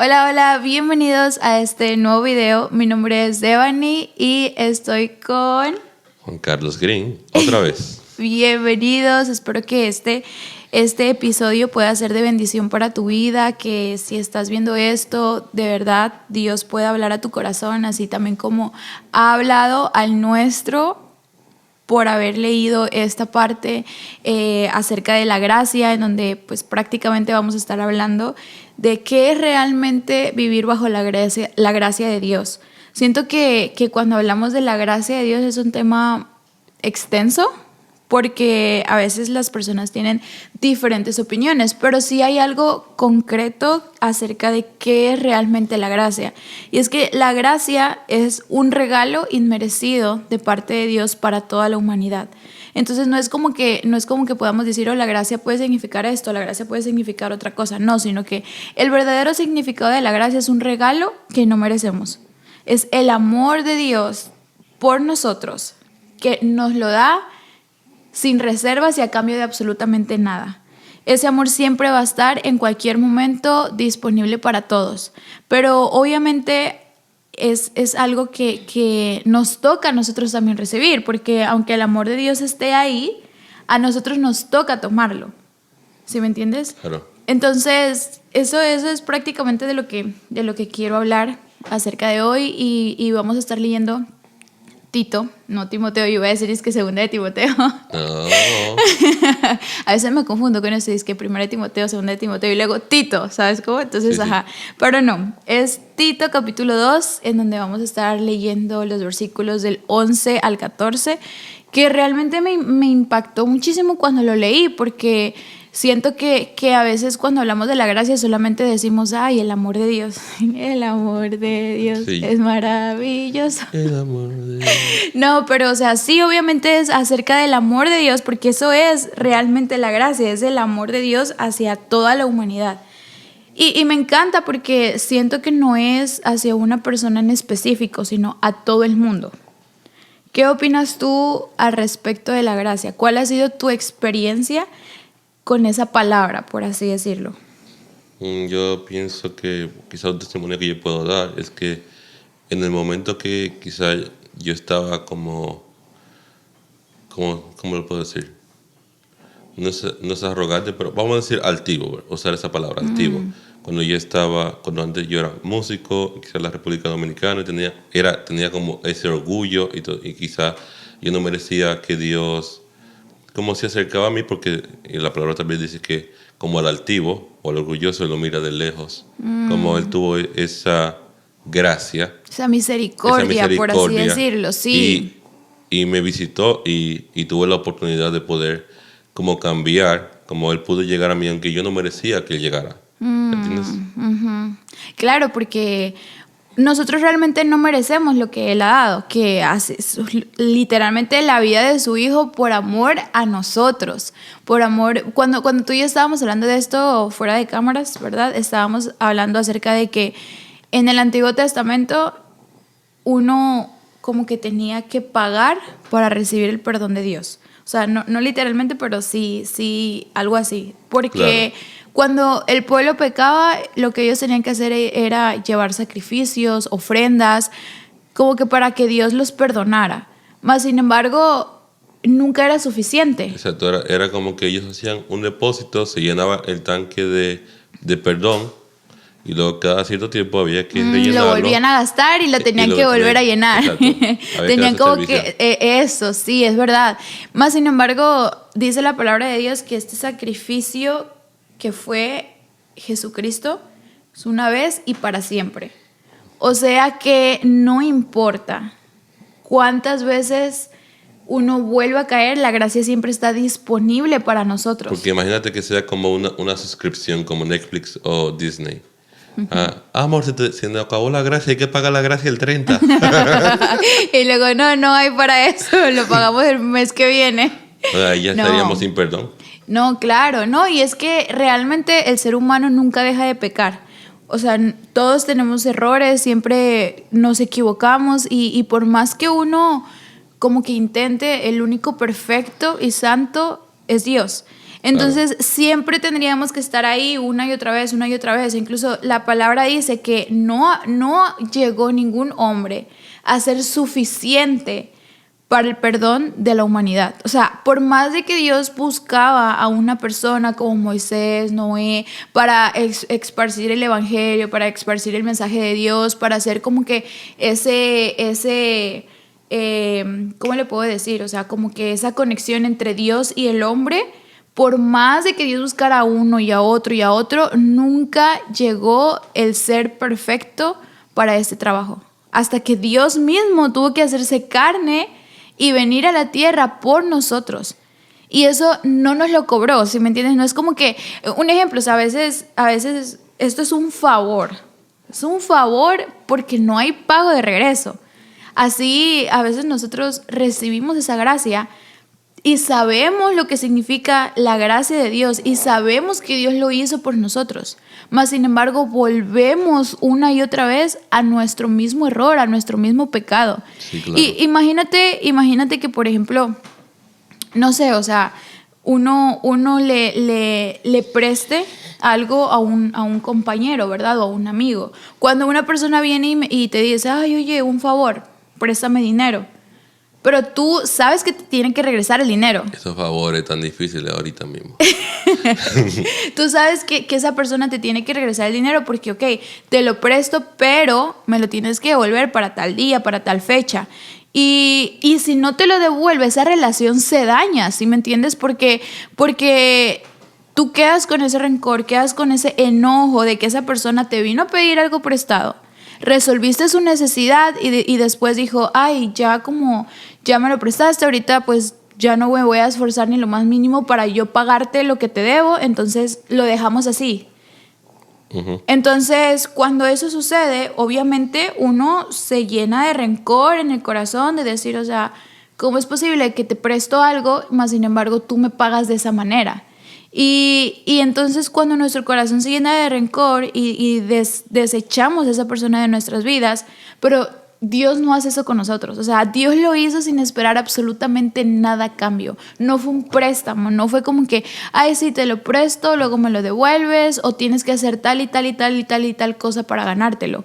Hola, hola, bienvenidos a este nuevo video. Mi nombre es Devani y estoy con Juan Carlos Green, otra vez. Bienvenidos, espero que este episodio pueda ser de bendición para tu vida, que si estás viendo esto, de verdad Dios pueda hablar a tu corazón, así también como ha hablado al nuestro por haber leído esta parte acerca de la gracia, en donde pues prácticamente vamos a estar hablando de qué es realmente vivir bajo la gracia de Dios. Siento que cuando hablamos de la gracia de Dios es un tema extenso, porque a veces las personas tienen diferentes opiniones, pero sí hay algo concreto acerca de qué es realmente la gracia. Y es que la gracia es un regalo inmerecido de parte de Dios para toda la humanidad. Entonces no es como que podamos decir, oh, la gracia puede significar esto, la gracia puede significar otra cosa. No, sino que el verdadero significado de la gracia es un regalo que no merecemos. Es el amor de Dios por nosotros, que nos lo da sin reservas y a cambio de absolutamente nada. Ese amor siempre va a estar en cualquier momento disponible para todos. Pero obviamente es algo que nos toca a nosotros también recibir, porque aunque el amor de Dios esté ahí, a nosotros nos toca tomarlo. ¿Sí me entiendes? Claro. Entonces, eso es prácticamente de lo que quiero hablar acerca de hoy y vamos a estar leyendo Tito, no Timoteo, yo voy a decir es que segunda de Timoteo. No. A veces me confundo con eso, es que primera de Timoteo, segunda de Timoteo y luego Tito, ¿sabes cómo? Entonces, Sí. Pero no, es Tito capítulo 2, en donde vamos a estar leyendo los versículos del 11 al 14, que realmente me impactó muchísimo cuando lo leí, porque siento que a veces cuando hablamos de la gracia solamente decimos, ay, el amor de Dios. El amor de Dios es maravilloso. El amor de Dios. No, pero o sea, sí, obviamente es acerca del amor de Dios, porque eso es realmente la gracia, es el amor de Dios hacia toda la humanidad. Y me encanta porque siento que no es hacia una persona en específico, sino a todo el mundo. ¿Qué opinas tú al respecto de la gracia? ¿Cuál ha sido tu experiencia con esa palabra, por así decirlo? Yo pienso que quizá un testimonio que yo puedo dar es que en el momento que quizá yo estaba ¿cómo lo puedo decir? No es arrogante, pero vamos a decir altivo, usar esa palabra, altivo. Cuando antes yo era músico, quizá en la República Dominicana, tenía como ese orgullo y quizá yo no merecía que Dios como se acercaba a mí, porque la palabra también dice que como al altivo o al orgulloso lo mira de lejos, como él tuvo esa gracia. Esa misericordia, por así decirlo, sí. Y me visitó y tuve la oportunidad de poder como cambiar, como él pudo llegar a mí, aunque yo no merecía que él llegara. ¿Entiendes? Claro, porque nosotros realmente no merecemos lo que Él ha dado, que hace literalmente la vida de su Hijo por amor a nosotros, por amor. Cuando tú y yo estábamos hablando de esto fuera de cámaras, ¿verdad? Estábamos hablando acerca de que en el Antiguo Testamento uno como que tenía que pagar para recibir el perdón de Dios. O sea, no literalmente, pero sí, algo así. Porque cuando el pueblo pecaba, lo que ellos tenían que hacer era llevar sacrificios, ofrendas, como que para que Dios los perdonara. Mas, sin embargo, nunca era suficiente. Exacto, era como que ellos hacían un depósito, se llenaba el tanque de perdón y luego cada cierto tiempo había que rellenarlo. Lo volvían a gastar y lo tenían que volver a llenar. Tenían como que eso, sí, es verdad. Más sin embargo, dice la palabra de Dios que este sacrificio que fue Jesucristo es una vez y para siempre. O sea que no importa cuántas veces uno vuelve a caer, la gracia siempre está disponible para nosotros. Porque imagínate que sea como una suscripción como Netflix o Disney. Amor, se nos acabó la gracia, hay que pagar la gracia el 30. Y luego, no hay para eso, lo pagamos el mes que viene. Ya estaríamos sin perdón. No, claro, no, y es que realmente el ser humano nunca deja de pecar. O sea, todos tenemos errores, siempre nos equivocamos y por más que uno como que intente, el único perfecto y santo es Dios. Entonces, siempre tendríamos que estar ahí una y otra vez, una y otra vez. Incluso la palabra dice que no llegó ningún hombre a ser suficiente para el perdón de la humanidad. O sea, por más de que Dios buscaba a una persona como Moisés, Noé, para esparcir el evangelio, para esparcir el mensaje de Dios, para hacer como que ¿cómo le puedo decir? O sea, como que esa conexión entre Dios y el hombre, por más de que Dios buscara a uno y a otro, nunca llegó el ser perfecto para este trabajo. Hasta que Dios mismo tuvo que hacerse carne y venir a la tierra por nosotros. Y eso no nos lo cobró, ¿sí me entiendes? No es como que, un ejemplo, o sea, a veces esto es un favor. Es un favor porque no hay pago de regreso. Así, a veces nosotros recibimos esa gracia y sabemos lo que significa la gracia de Dios y sabemos que Dios lo hizo por nosotros. Mas, sin embargo, volvemos una y otra vez a nuestro mismo error, a nuestro mismo pecado. Sí, claro. Y imagínate que, por ejemplo, no sé, o sea, uno le preste algo a un compañero, ¿verdad? O a un amigo. Cuando una persona viene y te dice, ay, oye, un favor, préstame dinero. Pero tú sabes que te tienen que regresar el dinero. Esos favores tan difíciles ahorita mismo. Tú sabes que esa persona te tiene que regresar el dinero porque, ok, te lo presto, pero me lo tienes que devolver para tal día, para tal fecha. Y si no te lo devuelve, esa relación se daña, ¿sí me entiendes? Porque tú quedas con ese rencor, quedas con ese enojo de que esa persona te vino a pedir algo prestado. Resolviste su necesidad y después dijo, ay, ya me lo prestaste, ahorita pues ya no me voy a esforzar ni lo más mínimo para yo pagarte lo que te debo, entonces lo dejamos así. Uh-huh. Entonces, cuando eso sucede, obviamente uno se llena de rencor en el corazón, de decir, o sea, ¿cómo es posible que te presto algo, mas sin embargo tú me pagas de esa manera? Y entonces cuando nuestro corazón se llena de rencor y desechamos a esa persona de nuestras vidas, pero Dios no hace eso con nosotros. O sea, Dios lo hizo sin esperar absolutamente nada a cambio. No fue un préstamo, no fue como que, ay, sí, te lo presto, luego me lo devuelves, o tienes que hacer tal y tal y tal y tal y tal cosa para ganártelo.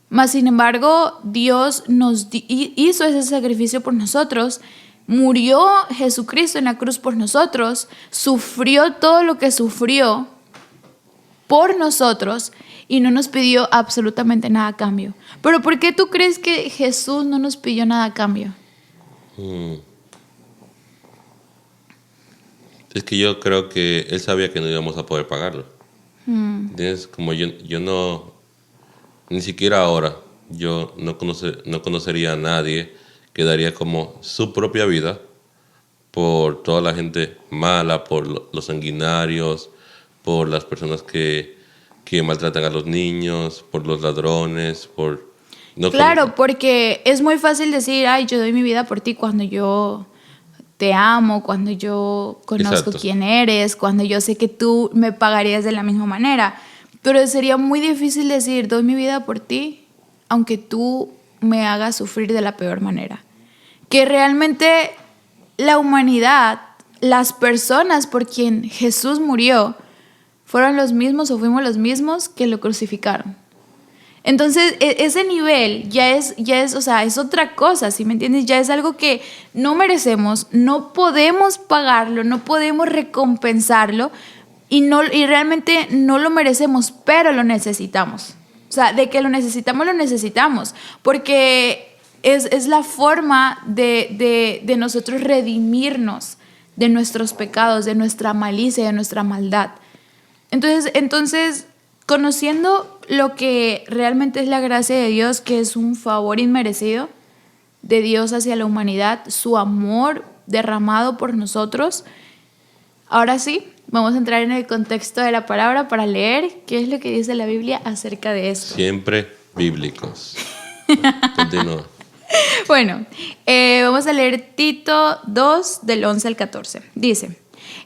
Mas, sin embargo, Dios nos hizo ese sacrificio por nosotros. Murió Jesucristo en la cruz por nosotros, sufrió todo lo que sufrió por nosotros y no nos pidió absolutamente nada a cambio. Pero ¿por qué tú crees que Jesús no nos pidió nada a cambio? Es que yo creo que Él sabía que no íbamos a poder pagarlo. ¿Entiendes? Como yo no, ni siquiera ahora, yo no conocería a nadie que daría como su propia vida por toda la gente mala, por los sanguinarios, por las personas que maltratan a los niños, por los ladrones, Claro, porque es muy fácil decir, ay, yo doy mi vida por ti cuando yo te amo, cuando yo conozco quién eres, cuando yo sé que tú me pagarías de la misma manera. Pero sería muy difícil decir, doy mi vida por ti, aunque tú me hagas sufrir de la peor manera. Que realmente la humanidad, las personas por quien Jesús murió, fueron los mismos o fuimos los mismos que lo crucificaron. Entonces, ese nivel ya es, o sea, es otra cosa, ¿sí me entiendes? Ya es algo que no merecemos, no podemos pagarlo, no podemos recompensarlo y realmente no lo merecemos, pero lo necesitamos. O sea, de que lo necesitamos, porque es la forma de nosotros redimirnos de nuestros pecados, de nuestra malicia, de nuestra maldad. Entonces, conociendo lo que realmente es la gracia de Dios, que es un favor inmerecido de Dios hacia la humanidad, su amor derramado por nosotros, ahora sí, vamos a entrar en el contexto de la palabra para leer qué es lo que dice la Biblia acerca de esto. Siempre bíblicos. Continúa. Bueno, vamos a leer Tito 2, del 11 al 14. Dice,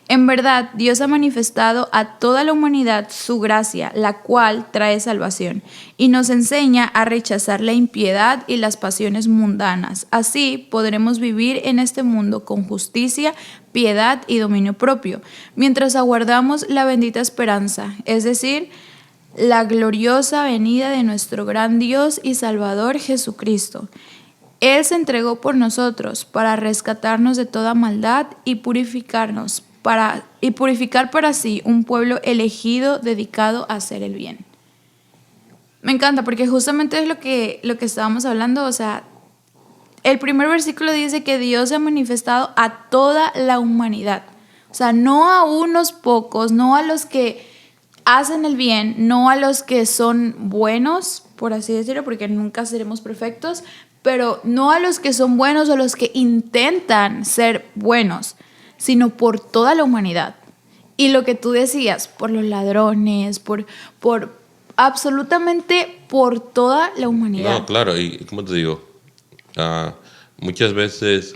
en verdad, Dios ha manifestado a toda la humanidad su gracia, la cual trae salvación, y nos enseña a rechazar la impiedad y las pasiones mundanas. Así podremos vivir en este mundo con justicia, piedad y dominio propio, mientras aguardamos la bendita esperanza, es decir, la gloriosa venida de nuestro gran Dios y Salvador Jesucristo. Él se entregó por nosotros para rescatarnos de toda maldad y purificar para sí un pueblo elegido dedicado a hacer el bien. Me encanta porque justamente es lo que estábamos hablando, o sea, el primer versículo dice que Dios se ha manifestado a toda la humanidad, o sea, no a unos pocos, no a los que hacen el bien, no a los que son buenos, por así decirlo, porque nunca seremos perfectos, pero no a los que son buenos o a los que intentan ser buenos, sino por toda la humanidad. Y lo que tú decías, por los ladrones, por absolutamente por toda la humanidad. No, claro, y como te digo, muchas veces,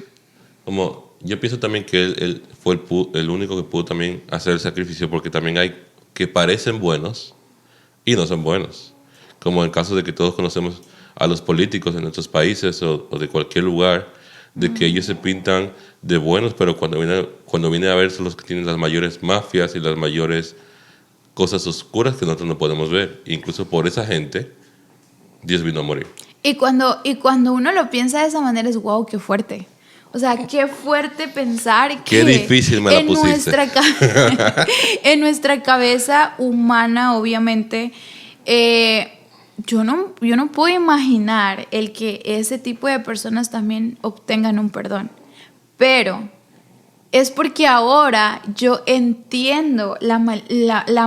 como yo pienso también que él fue el único que pudo también hacer el sacrificio, porque también hay que parecen buenos y no son buenos. Como en el caso de que todos conocemos a los políticos en nuestros países o de cualquier lugar, de que ellos se pintan de buenos, pero cuando viene a ver son los que tienen las mayores mafias y las mayores cosas oscuras que nosotros no podemos ver. Incluso por esa gente, Dios vino a morir. Y cuando uno lo piensa de esa manera es wow, qué fuerte. O sea, qué fuerte pensar que qué difícil me la pusiste. En nuestra cabeza humana, obviamente, yo no puedo imaginar el que ese tipo de personas también obtengan un perdón. Pero es porque ahora yo entiendo la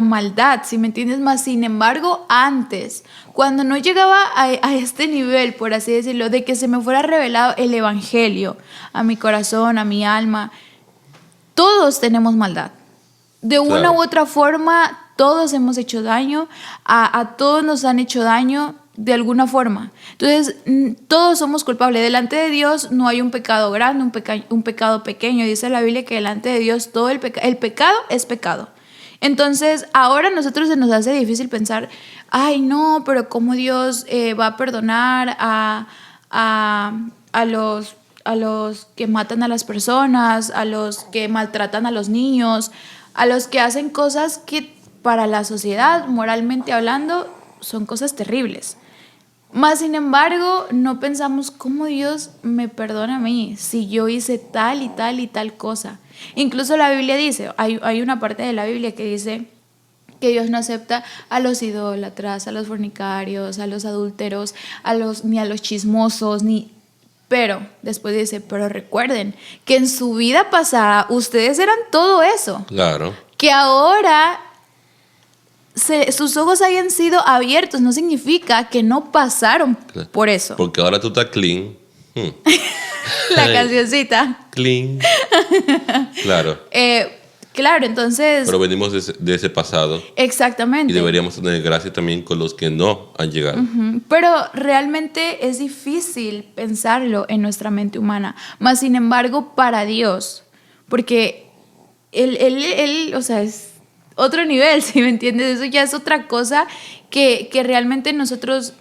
maldad, ¿sí me entiendes? Más sin embargo, antes, cuando no llegaba a este nivel, por así decirlo, de que se me fuera revelado el evangelio a mi corazón, a mi alma, todos tenemos maldad. De una u otra forma, todos hemos hecho daño, a todos nos han hecho daño de alguna forma. Entonces, todos somos culpables. Delante de Dios no hay un pecado grande, un pecado pequeño. Dice la Biblia que delante de Dios todo el pecado es pecado. Entonces, ahora a nosotros se nos hace difícil pensar, ay, no, pero ¿cómo Dios va a perdonar a los que matan a las personas, a los que maltratan a los niños, a los que hacen cosas que para la sociedad, moralmente hablando, son cosas terribles? Más sin embargo, no pensamos cómo Dios me perdona a mí si yo hice tal y tal y tal cosa. Incluso la Biblia dice, hay una parte de la Biblia que dice que Dios no acepta a los idólatras, a los fornicarios, a los adúlteros, ni a los chismosos, pero después dice, pero recuerden que en su vida pasada ustedes eran todo eso. Claro. Que ahora sus ojos hayan sido abiertos no significa que no pasaron por eso. Porque ahora tú estás clean. La cancioncita. Clean. Claro. Claro, entonces... Pero venimos de ese pasado. Exactamente. Y deberíamos tener gracia también con los que no han llegado. Pero realmente es difícil pensarlo en nuestra mente humana. Más sin embargo, para Dios, porque él o sea, es otro nivel, ¿sí me entiendes? Eso ya es otra cosa que realmente nosotros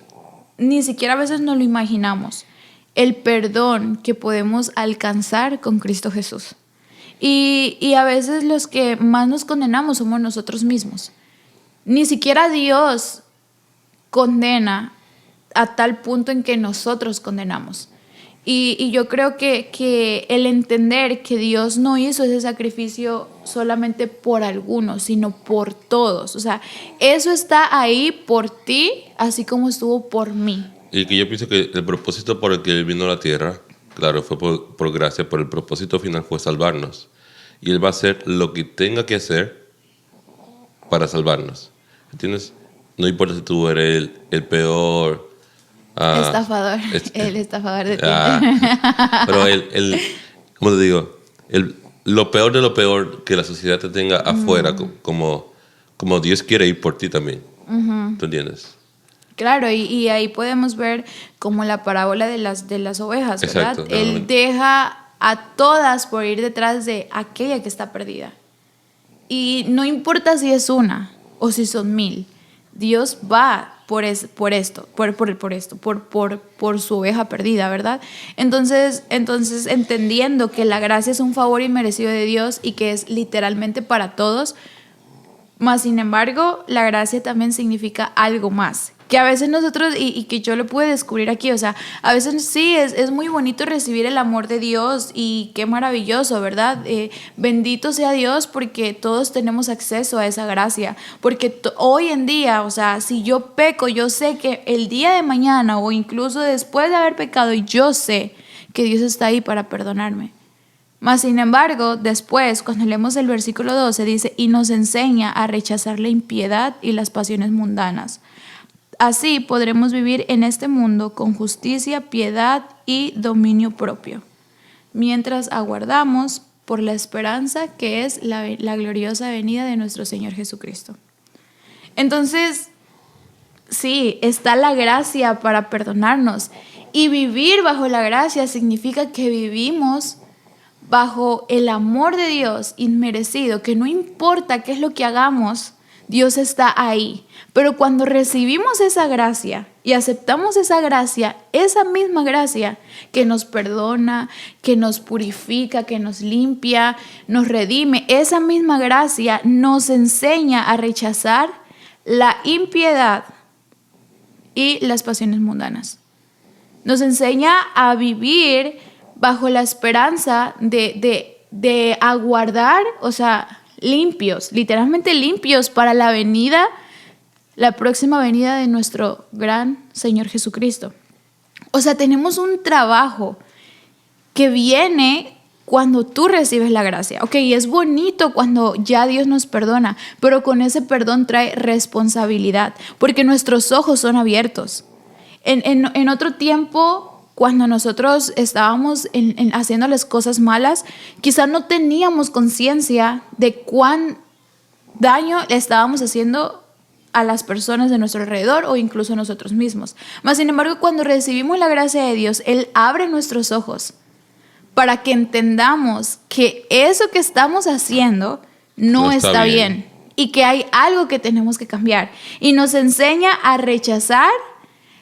ni siquiera a veces nos lo imaginamos. El perdón que podemos alcanzar con Cristo Jesús. Y a veces los que más nos condenamos somos nosotros mismos. Ni siquiera Dios condena a tal punto en que nosotros condenamos. Y yo creo que el entender que Dios no hizo ese sacrificio solamente por algunos, sino por todos. O sea, eso está ahí por ti, así como estuvo por mí. Y que yo pienso que el propósito por el que Él vino a la tierra, claro, fue por gracia, pero el propósito final fue salvarnos. Y Él va a hacer lo que tenga que hacer para salvarnos. ¿Entiendes? No importa si tú eres el peor... estafador. El estafador de ti. Pero ¿cómo te digo? Lo peor de lo peor que la sociedad te tenga afuera, como Dios quiere ir por ti también. ¿Tú entiendes? Claro, y ahí podemos ver como la parábola de las ovejas, ¿verdad? Exacto, Él deja a todas por ir detrás de aquella que está perdida. Y no importa si es una o si son 1000, Dios va por su oveja perdida, ¿verdad? Entonces, entendiendo que la gracia es un favor inmerecido de Dios y que es literalmente para todos, mas sin embargo, la gracia también significa algo más. Que a veces nosotros, y que yo lo pude descubrir aquí, o sea, a veces sí, es muy bonito recibir el amor de Dios y qué maravilloso, ¿verdad? Bendito sea Dios porque todos tenemos acceso a esa gracia. Porque hoy en día, o sea, si yo peco, yo sé que el día de mañana o incluso después de haber pecado, yo sé que Dios está ahí para perdonarme. Mas, sin embargo, después, cuando leemos el versículo 12, dice, y nos enseña a rechazar la impiedad y las pasiones mundanas. Así podremos vivir en este mundo con justicia, piedad y dominio propio, mientras aguardamos por la esperanza que es la gloriosa venida de nuestro Señor Jesucristo. Entonces, sí, está la gracia para perdonarnos. Y vivir bajo la gracia significa que vivimos bajo el amor de Dios inmerecido, que no importa qué es lo que hagamos, Dios está ahí. Pero cuando recibimos esa gracia y aceptamos esa gracia, esa misma gracia que nos perdona, que nos purifica, que nos limpia, nos redime, esa misma gracia nos enseña a rechazar la impiedad y las pasiones mundanas. Nos enseña a vivir bajo la esperanza de aguardar, o sea, limpios, literalmente limpios para la próxima venida de nuestro gran Señor Jesucristo. O sea, tenemos un trabajo que viene cuando tú recibes la gracia. Ok, es bonito cuando ya Dios nos perdona, pero con ese perdón trae responsabilidad, porque nuestros ojos son abiertos. En otro tiempo, cuando nosotros estábamos haciéndoles cosas malas, quizás no teníamos conciencia de cuán daño le estábamos haciendo a las personas de nuestro alrededor o incluso a nosotros mismos. Mas, sin embargo, cuando recibimos la gracia de Dios, Él abre nuestros ojos para que entendamos que eso que estamos haciendo no está bien y que hay algo que tenemos que cambiar. Y nos enseña a rechazar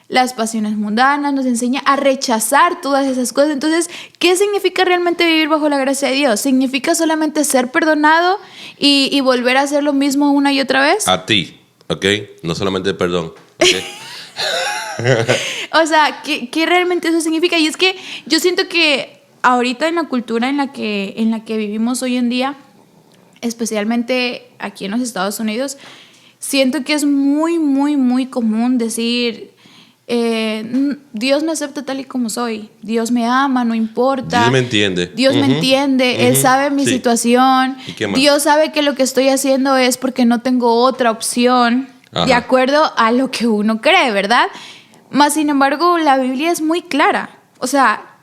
las pasiones mundanas, nos enseña a rechazar todas esas cosas. Entonces, ¿qué significa realmente vivir bajo la gracia de Dios? ¿Significa solamente ser perdonado y volver a hacer lo mismo una y otra vez? A ti, ¿ok? No solamente perdón, ¿ok? O sea, ¿qué realmente eso significa? Y es que yo siento que ahorita en la cultura en la que vivimos hoy en día, especialmente aquí en los Estados Unidos, siento que es muy, muy, muy común decir, Dios me acepta tal y como soy, Dios me ama, no importa, Dios me entiende, Dios me entiende, Él sabe mi situación, Dios sabe que lo que estoy haciendo es porque no tengo otra opción, de acuerdo a lo que uno cree, ¿verdad? Mas, sin embargo, la Biblia es muy clara. O sea,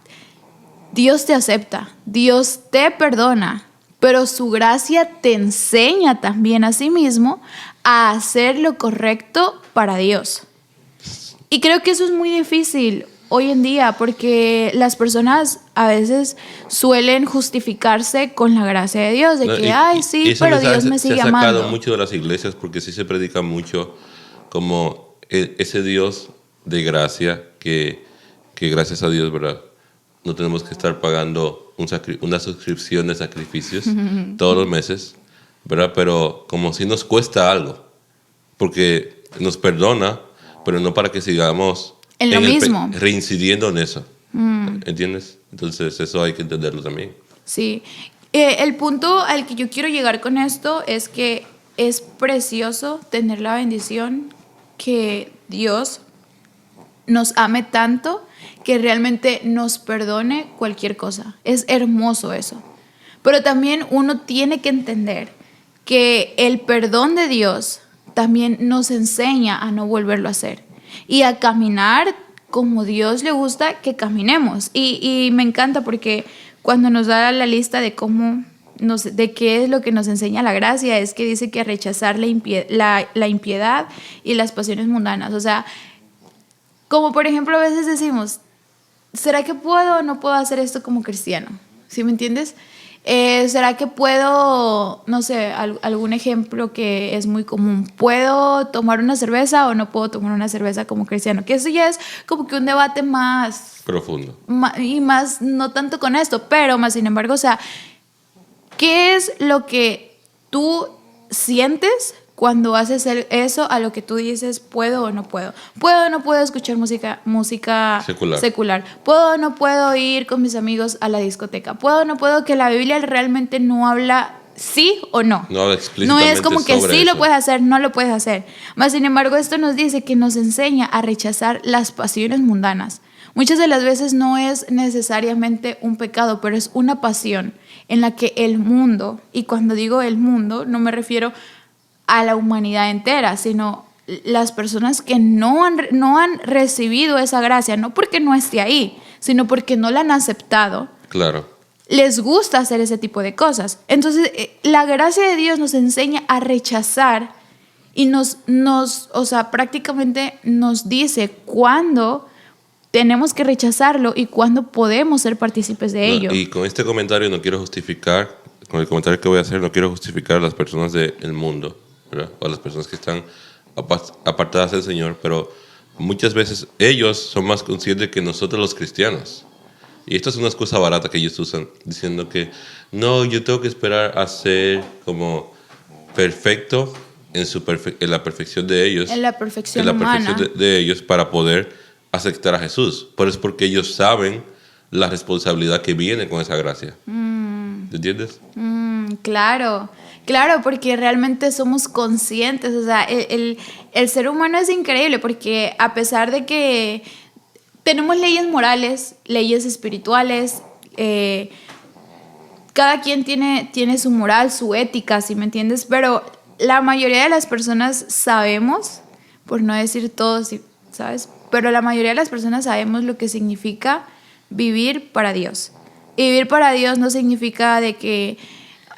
Dios te acepta, Dios te perdona, pero su gracia te enseña también a sí mismo a hacer lo correcto para Dios. Y creo que eso es muy difícil hoy en día porque las personas a veces suelen justificarse con la gracia de Dios, de que, sí, pero Dios me sigue amando. Se ha sacado mucho de las iglesias porque sí se predica mucho como ese Dios de gracia que gracias a Dios, ¿verdad? No tenemos que estar pagando una suscripción de sacrificios todos los meses, ¿verdad? Pero como si nos cuesta algo, porque nos perdona, pero no para que sigamos en lo mismo, reincidiendo en eso. ¿Entiendes? Entonces eso hay que entenderlo también. Sí. El punto al que yo quiero llegar con esto es que es precioso tener la bendición que Dios nos ame tanto que realmente nos perdone cualquier cosa. Es hermoso eso. Pero también uno tiene que entender que el perdón de Dios también nos enseña a no volverlo a hacer y a caminar como Dios le gusta que caminemos. Y me encanta porque cuando nos da la lista de de qué es lo que nos enseña la gracia, es que dice que rechazar la impiedad y las pasiones mundanas. O sea, como por ejemplo a veces decimos, ¿será que puedo o no puedo hacer esto como cristiano? ¿Sí me entiendes? ¿Será que puedo, no sé, algún ejemplo que es muy común? ¿Puedo tomar una cerveza o no puedo tomar una cerveza como cristiano? Que eso ya es como que un debate más Profundo. y más, no tanto con esto, pero más sin embargo, o sea, ¿qué es lo que tú sientes cuando haces eso a lo que tú dices, puedo o no puedo? ¿Puedo o no puedo escuchar música secular? ¿Puedo o no puedo ir con mis amigos a la discoteca? ¿Puedo o no puedo? Que la Biblia realmente no habla sí o no. No habla explícitamente. No es como que sí eso. lo puedes hacer, no lo puedes hacer. Más sin embargo, esto nos dice que nos enseña a rechazar las pasiones mundanas. Muchas de las veces no es necesariamente un pecado, pero es una pasión en la que el mundo, y cuando digo el mundo, no me refiero a la humanidad entera, sino las personas que no han recibido esa gracia, no porque no esté ahí, sino porque no la han aceptado. Claro. Les gusta hacer ese tipo de cosas. Entonces, la gracia de Dios nos enseña a rechazar y o sea, prácticamente nos dice cuándo tenemos que rechazarlo y cuándo podemos ser partícipes de ello. Y con este comentario no quiero justificar, con el comentario que voy a hacer, no quiero justificar a las personas del mundo, ¿verdad? O a las personas que están apartadas del Señor, pero muchas veces ellos son más conscientes que nosotros los cristianos. Y esto es una excusa barata que ellos usan, diciendo que no, yo tengo que esperar a ser como perfecto en la perfección de ellos. En la perfección humana. De ellos para poder aceptar a Jesús. Pero es porque ellos saben la responsabilidad que viene con esa gracia. ¿Entiendes? Claro, porque realmente somos conscientes. O sea, el ser humano es increíble porque a pesar de que tenemos leyes morales, leyes espirituales, cada quien tiene su moral, su ética, ¿sí me entiendes? Pero la mayoría de las personas sabemos, por no decir todos, ¿sabes? Pero la mayoría de las personas sabemos lo que significa vivir para Dios. Y vivir para Dios no significa de que...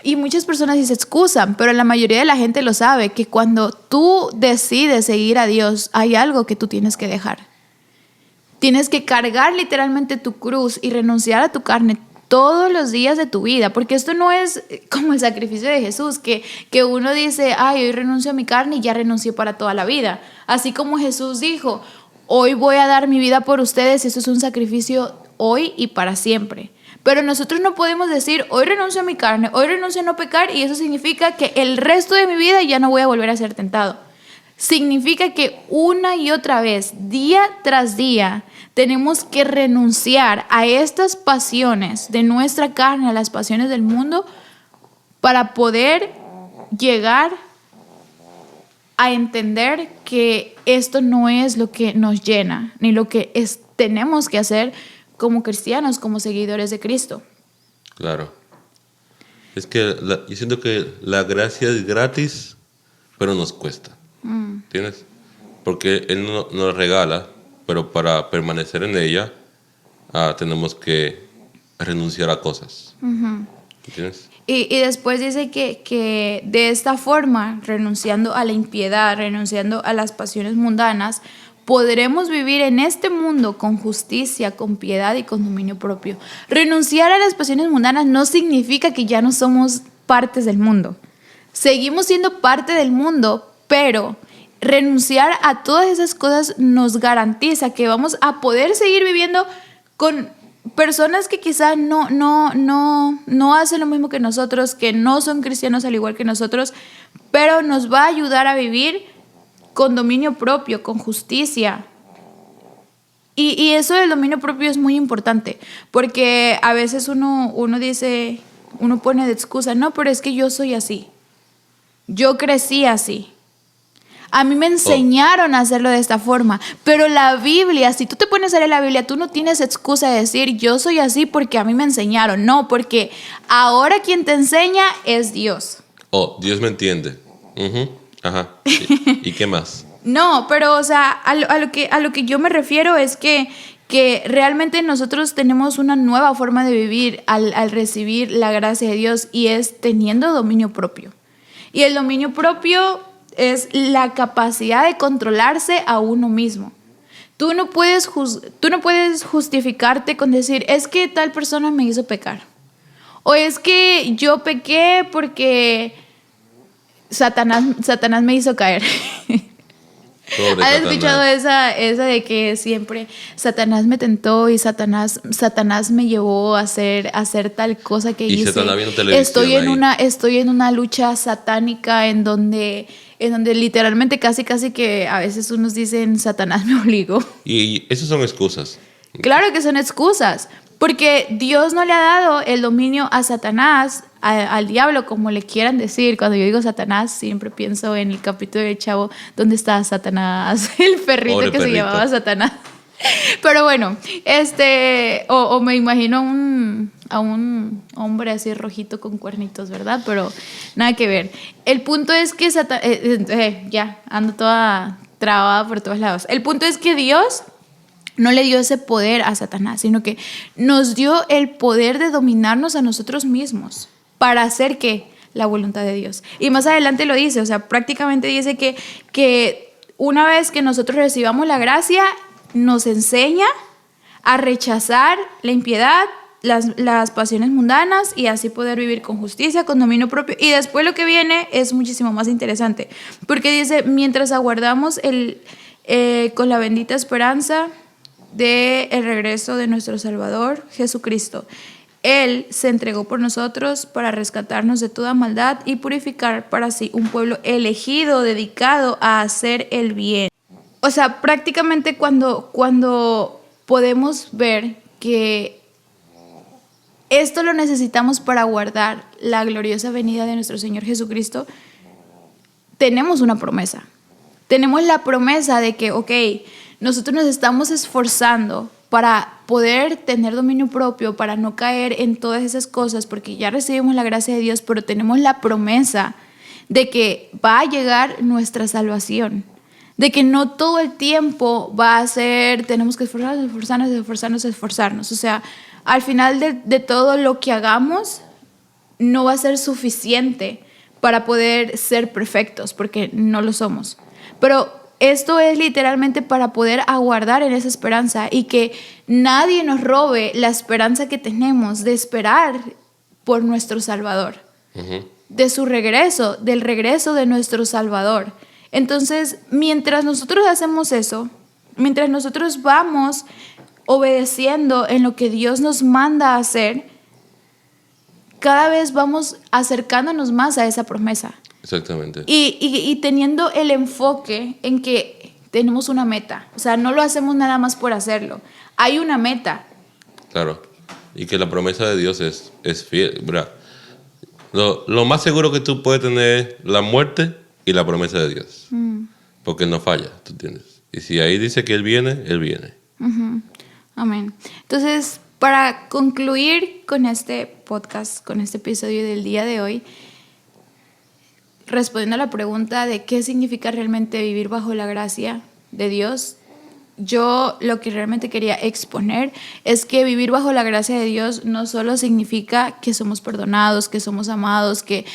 Y muchas personas sí se excusan, pero la mayoría de la gente lo sabe, que cuando tú decides seguir a Dios, hay algo que tú tienes que dejar. Tienes que cargar literalmente tu cruz y renunciar a tu carne todos los días de tu vida, porque esto no es como el sacrificio de Jesús, que uno dice, ay, hoy renuncio a mi carne y ya renuncié para toda la vida. Así como Jesús dijo, hoy voy a dar mi vida por ustedes, eso es un sacrificio hoy y para siempre. Pero nosotros no podemos decir, hoy renuncio a mi carne, hoy renuncio a no pecar, y eso significa que el resto de mi vida ya no voy a volver a ser tentado. Significa que una y otra vez, día tras día, tenemos que renunciar a estas pasiones de nuestra carne, a las pasiones del mundo, para poder llegar a entender que esto no es lo que nos llena, ni lo que tenemos que hacer como cristianos, como seguidores de Cristo. Claro. Es que yo siento que la gracia es gratis, pero nos cuesta. ¿Entiendes? Porque Él nos regala, pero para permanecer en ella tenemos que renunciar a cosas. ¿Entiendes? Y después dice que de esta forma, renunciando a la impiedad, renunciando a las pasiones mundanas, podremos vivir en este mundo con justicia, con piedad y con dominio propio. Renunciar a las pasiones mundanas no significa que ya no somos partes del mundo. Seguimos siendo parte del mundo, pero renunciar a todas esas cosas nos garantiza que vamos a poder seguir viviendo con personas que quizás no hacen lo mismo que nosotros, que no son cristianos al igual que nosotros, pero nos va a ayudar a vivir con dominio propio, con justicia. Y eso del dominio propio es muy importante, porque a veces uno dice, uno pone de excusa, no, pero es que yo soy así. Yo crecí así. A mí me enseñaron a hacerlo de esta forma, pero la Biblia, si tú te pones a leer la Biblia, tú no tienes excusa de decir, yo soy así porque a mí me enseñaron. No, porque ahora quien te enseña es Dios. Dios me entiende. Ajá. ¿Y qué más? No, pero o sea, a lo que yo me refiero es que realmente nosotros tenemos una nueva forma de vivir al recibir la gracia de Dios, y es teniendo dominio propio. Y el dominio propio es la capacidad de controlarse a uno mismo. Tú no puedes justificarte con decir, es que tal persona me hizo pecar. O es que yo pequé porque Satanás me hizo caer. ¿Has escuchado esa de que siempre Satanás me tentó y Satanás me llevó a hacer tal cosa que hice? Satanás viendo televisión estoy en una lucha satánica en donde literalmente casi que a veces unos dicen Satanás me obligó. Y esas son excusas. Claro que son excusas, porque Dios no le ha dado el dominio a Satanás, al diablo, como le quieran decir. Cuando yo digo Satanás, siempre pienso en el capítulo del Chavo, ¿dónde está Satanás? El perrito Pobre que perrito. se llamaba Satanás. Pero bueno, o me imagino a un hombre así rojito con cuernitos, ¿verdad? Pero nada que ver. El punto es que ya, ando toda trabada por todos lados. El punto es que Dios no le dio ese poder a Satanás, sino que nos dio el poder de dominarnos a nosotros mismos para hacer ¿qué? La voluntad de Dios. Y más adelante lo dice, o sea, prácticamente dice que una vez que nosotros recibamos la gracia, nos enseña a rechazar la impiedad, las pasiones mundanas y así poder vivir con justicia, con dominio propio. Y después lo que viene es muchísimo más interesante, porque dice, mientras aguardamos con la bendita esperanza del regreso de nuestro Salvador Jesucristo. Él se entregó por nosotros para rescatarnos de toda maldad y purificar para sí un pueblo elegido, dedicado a hacer el bien. O sea, prácticamente cuando podemos ver que esto lo necesitamos para guardar la gloriosa venida de nuestro Señor Jesucristo, tenemos una promesa. Tenemos la promesa de que, nosotros nos estamos esforzando para poder tener dominio propio, para no caer en todas esas cosas, porque ya recibimos la gracia de Dios, pero tenemos la promesa de que va a llegar nuestra salvación, de que no todo el tiempo va a ser, tenemos que esforzarnos. O sea, al final de todo lo que hagamos, no va a ser suficiente para poder ser perfectos, porque no lo somos. Pero esto es literalmente para poder aguardar en esa esperanza y que nadie nos robe la esperanza que tenemos de esperar por nuestro Salvador, de su regreso, del regreso de nuestro Salvador. Entonces, mientras nosotros hacemos eso, mientras nosotros vamos obedeciendo en lo que Dios nos manda a hacer, cada vez vamos acercándonos más a esa promesa. Exactamente. Y teniendo el enfoque en que tenemos una meta. O sea, no lo hacemos nada más por hacerlo. Hay una meta. Claro. Y que la promesa de Dios es fiel. ¿Verdad? Lo más seguro que tú puedes tener es la muerte y la promesa de Dios. Porque Él no falla, ¿tú entiendes? Y si ahí dice que Él viene, Él viene. Amén. Entonces, para concluir con este podcast, con este episodio del día de hoy, respondiendo a la pregunta de qué significa realmente vivir bajo la gracia de Dios, yo lo que realmente quería exponer es que vivir bajo la gracia de Dios no solo significa que somos perdonados, que somos amados, que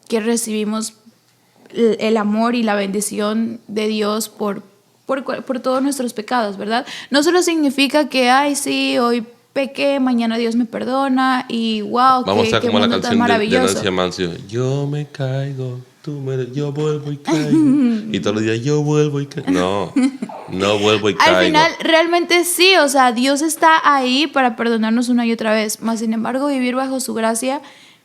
recibimos el amor y la bendición de Dios por todos nuestros pecados, ¿verdad? No solo significa que, sí, hoy pequé, mañana Dios me perdona y wow, vamos a qué como la mundo tan canción maravilloso. de Nancy Amancio. Yo me caigo, yo vuelvo y caigo. Y todos los días yo vuelvo y caigo. No vuelvo y caigo. Al final, realmente sí, o sea, Dios está ahí para perdonarnos una y otra vez. Mas, sin embargo, vivir bajo su gracia,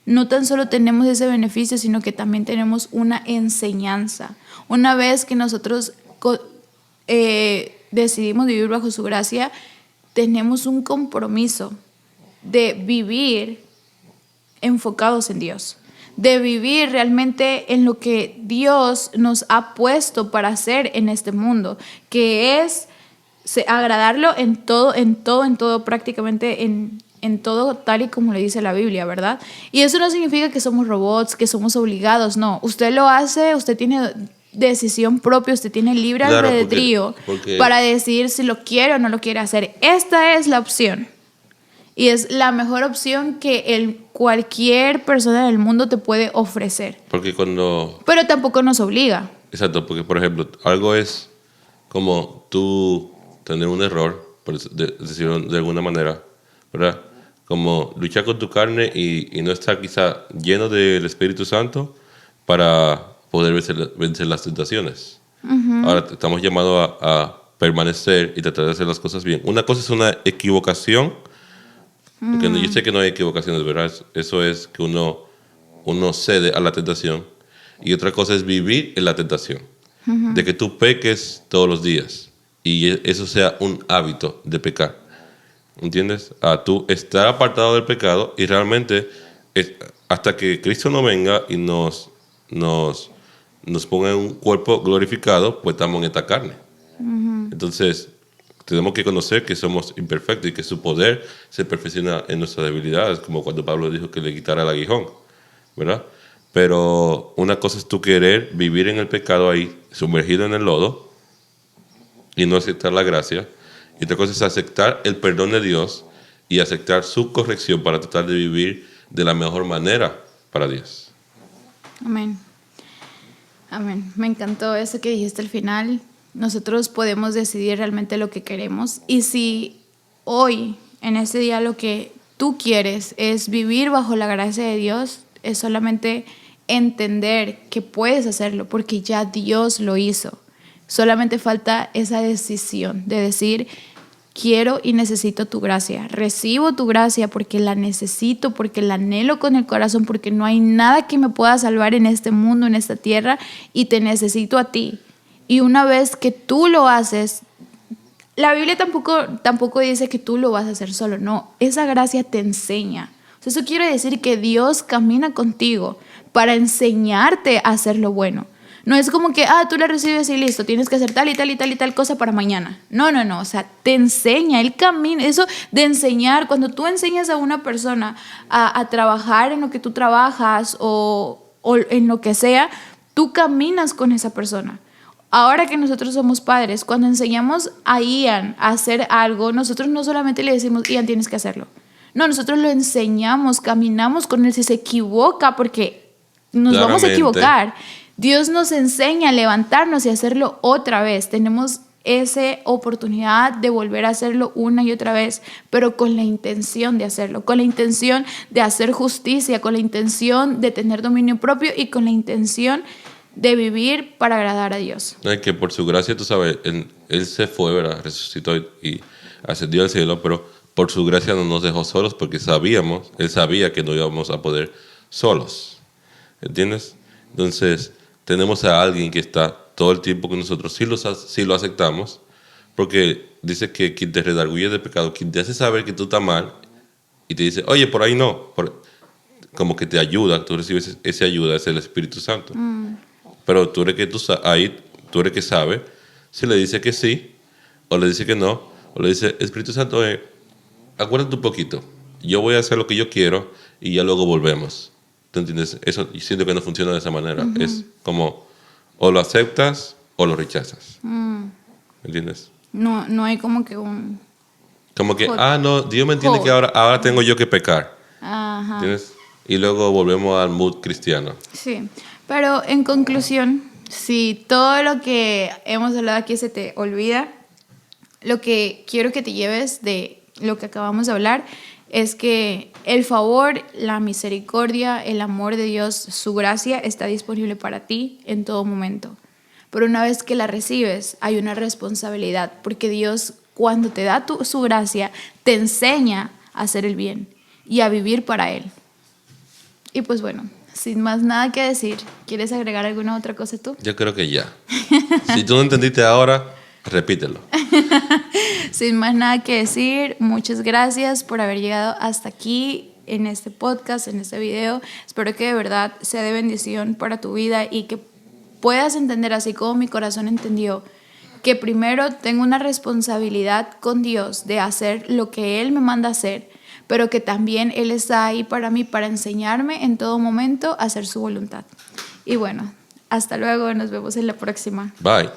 no tan solo tenemos ese beneficio, sino que también tenemos una enseñanza. Una vez que nosotros decidimos vivir bajo su gracia, tenemos un compromiso de vivir enfocados en Dios, de vivir realmente en lo que Dios nos ha puesto para hacer en este mundo, que es agradarlo en todo, prácticamente en todo, tal y como le dice la Biblia, ¿verdad? Y eso no significa que somos robots, que somos obligados, no. Usted lo hace, usted tiene decisión propia, usted tiene libre albedrío para decidir si lo quiere o no lo quiere hacer. Esta es la opción y es la mejor opción que cualquier persona del mundo te puede ofrecer. Pero tampoco nos obliga. Exacto, porque por ejemplo, algo es como tú tener un error, por decirlo de alguna manera, ¿verdad? como luchar con tu carne y no estar quizá lleno del Espíritu Santo para poder vencer las tentaciones. Ahora estamos llamados a permanecer y tratar de hacer las cosas bien. Una cosa es una equivocación, porque yo sé que no hay equivocaciones, ¿verdad? Eso es que uno cede a la tentación. Y otra cosa es vivir en la tentación, de que tú peques todos los días y eso sea un hábito de pecar. ¿Entiendes? A tú estar apartado del pecado y realmente hasta que Cristo no venga y nos ponga en un cuerpo glorificado, pues estamos en esta carne. Entonces, tenemos que conocer que somos imperfectos y que su poder se perfecciona en nuestras debilidades, como cuando Pablo dijo que le quitara el aguijón, ¿verdad? Pero una cosa es tú querer vivir en el pecado ahí, sumergido en el lodo, y no aceptar la gracia. Y otra cosa es aceptar el perdón de Dios y aceptar su corrección para tratar de vivir de la mejor manera para Dios. Amén. Amén. Me encantó eso que dijiste al final. Nosotros podemos decidir realmente lo que queremos. Y si hoy, en este día, lo que tú quieres es vivir bajo la gracia de Dios, es solamente entender que puedes hacerlo porque ya Dios lo hizo. Solamente falta esa decisión de decir, quiero y necesito tu gracia. Recibo tu gracia porque la necesito, porque la anhelo con el corazón, porque no hay nada que me pueda salvar en este mundo, en esta tierra, y te necesito a ti. Y una vez que tú lo haces, la Biblia tampoco dice que tú lo vas a hacer solo, no, esa gracia te enseña. O sea, eso quiere decir que Dios camina contigo para enseñarte a hacer lo bueno. No es como que, tú la recibes y listo, tienes que hacer tal y tal y tal y tal cosa para mañana. No, o sea, te enseña, Él camina. Eso de enseñar, cuando tú enseñas a una persona a trabajar en lo que tú trabajas o en lo que sea, tú caminas con esa persona. Ahora que nosotros somos padres, cuando enseñamos a Ian a hacer algo, nosotros no solamente le decimos, Ian, tienes que hacerlo. No, nosotros lo enseñamos, caminamos con él. Si se equivoca, porque nos vamos a equivocar, Dios nos enseña a levantarnos y hacerlo otra vez. Tenemos esa oportunidad de volver a hacerlo una y otra vez, pero con la intención de hacerlo, con la intención de hacer justicia, con la intención de tener dominio propio y con la intención de vivir para agradar a Dios. Es que por su gracia, tú sabes, él se fue, ¿verdad? Resucitó y ascendió al cielo, pero por su gracia no nos dejó solos porque él sabía que no íbamos a poder solos. ¿Entiendes? Entonces, tenemos a alguien que está todo el tiempo con nosotros, si lo aceptamos, porque dice que quien te redarguye de pecado, quien te hace saber que tú estás mal y te dice, oye, por ahí no, como que te ayuda, tú recibes esa ayuda, es el Espíritu Santo. Pero tú eres que sabe si le dice que sí, o le dice que no, o le dice, Espíritu Santo, acuérdate un poquito, yo voy a hacer lo que yo quiero y ya luego volvemos. ¿Tú entiendes? Eso yo siento que no funciona de esa manera. Es como, o lo aceptas o lo rechazas. ¿Entiendes? No hay como que un... Como que, no, Dios me entiende que ahora tengo yo que pecar. Ajá. ¿Entiendes? Y luego volvemos al mood cristiano. Sí, pero en conclusión, si todo lo que hemos hablado aquí se te olvida, lo que quiero que te lleves de lo que acabamos de hablar es que el favor, la misericordia, el amor de Dios, su gracia está disponible para ti en todo momento. Pero una vez que la recibes, hay una responsabilidad, porque Dios, cuando te da su gracia, te enseña a hacer el bien y a vivir para Él. Y pues bueno, sin más nada que decir, ¿quieres agregar alguna otra cosa tú? Yo creo que ya. Si tú no entendiste ahora, repítelo. Sin más nada que decir, muchas gracias por haber llegado hasta aquí en este podcast, en este video. Espero que de verdad sea de bendición para tu vida y que puedas entender, así como mi corazón entendió, que primero tengo una responsabilidad con Dios de hacer lo que Él me manda hacer, pero que también Él está ahí para mí, para enseñarme en todo momento a hacer su voluntad. Y bueno, hasta luego, nos vemos en la próxima. Bye.